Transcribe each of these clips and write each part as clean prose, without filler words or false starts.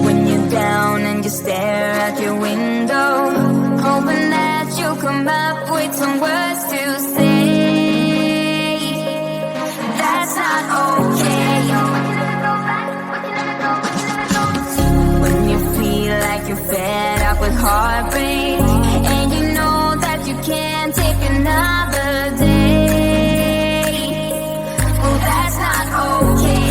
When you're down and you stare out your window, hoping that you'll come up with some words to say. That's not okay. When you feel like you're fed up with heartbreak, and you know that you can't take another day. Oh, that's not okay.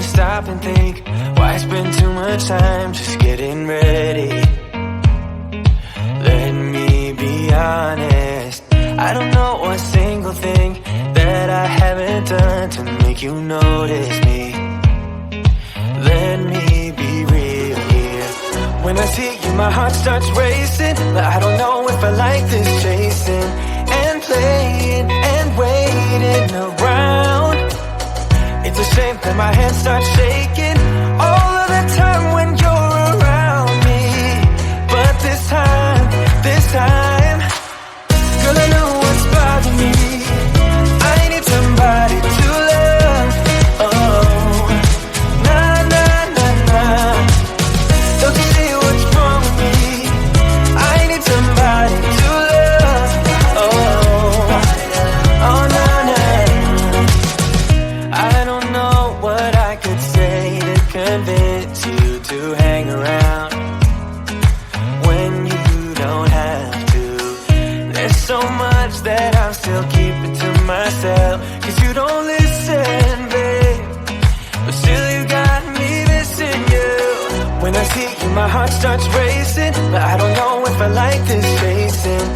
stop and think, why spend too much time just getting ready? Let me be honest, I don't know a single thing that I haven't done to make you notice me. Let me be real here. When I see you, my heart starts racing, but I don't know if I like this chasing and playing and waiting around. It's a shame that my hands start shaking all of the time when you're around me. But this time, girl, I know what's bothering me. I need somebody to love. Oh, nah, nah, nah, nah. Don't you see what's wrong with me? I need somebody to love. Oh, nah, nah. I don't know what I could say to convince you to hang around when you don't have to. There's so much that I'm still keeping to myself, 'cause you don't listen, babe. But still you got me missing you. When I see you, my heart starts racing, but I don't know if I like this chasing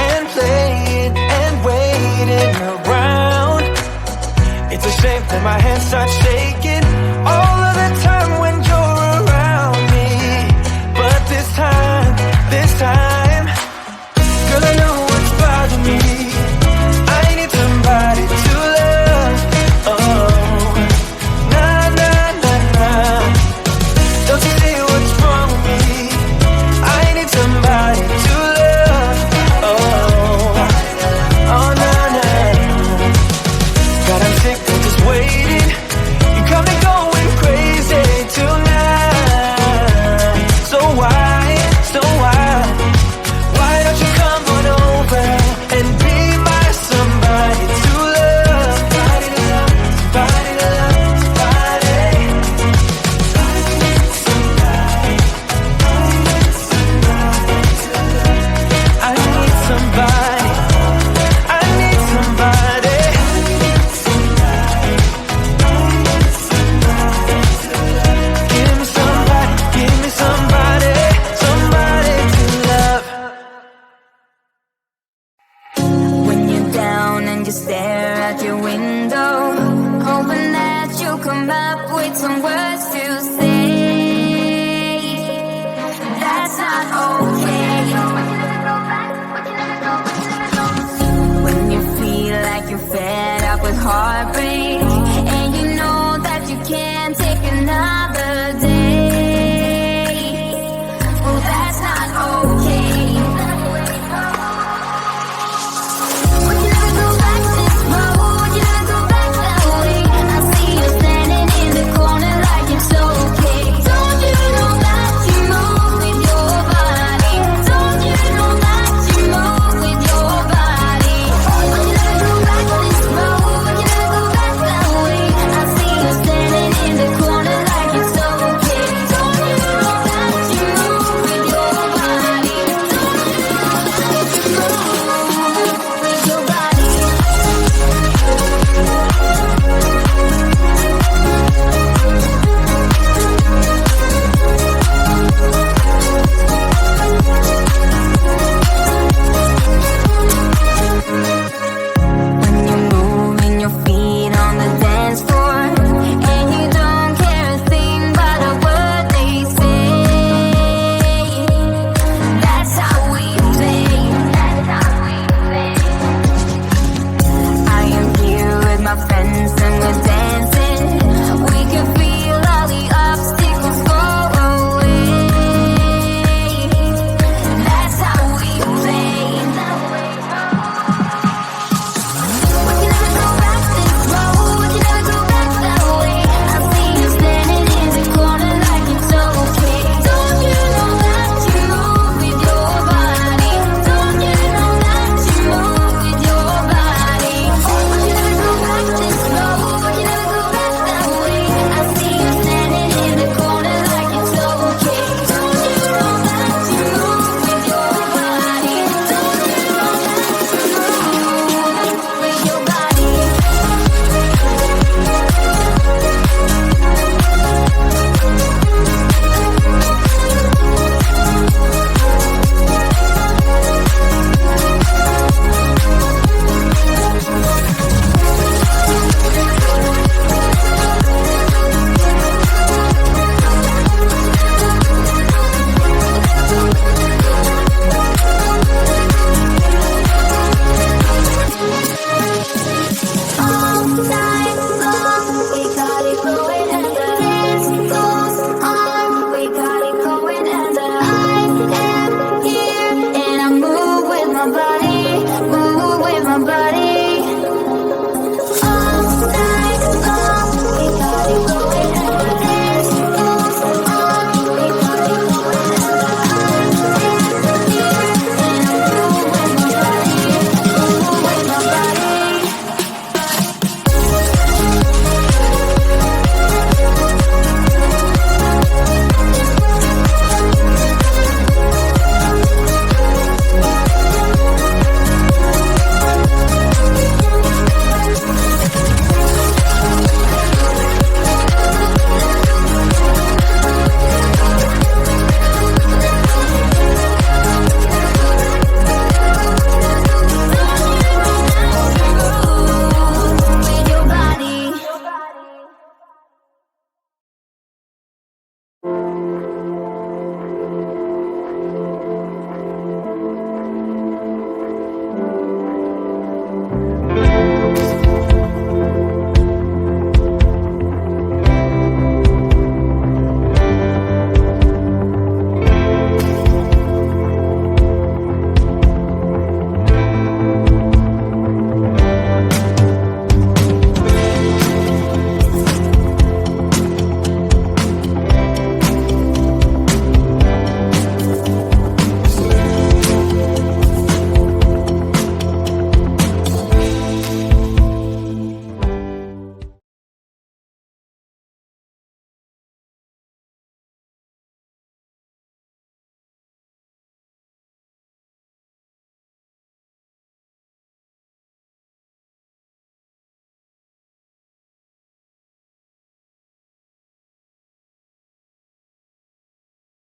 and playing and waiting around. It's a shame that my hands start shaking all of the time when you're around me. But this time, girl, I know what's bothering me. I need somebody to love. Oh, nah, nah, nah, nah. Don't you see what's wrong with me? I need somebody to love. Oh, nah, nah. God, I'm sick of just waiting. You got me going crazy tonight. So why don't you come on over and be my somebody to love? Somebody to love, somebody to love, somebody. I need somebody. I need somebody. Give me somebody, give me somebody, somebody to love. When you're down and you stare out your window, hoping that you'll come up with some words to say. That's not okay. When you feel like you're fed up with heart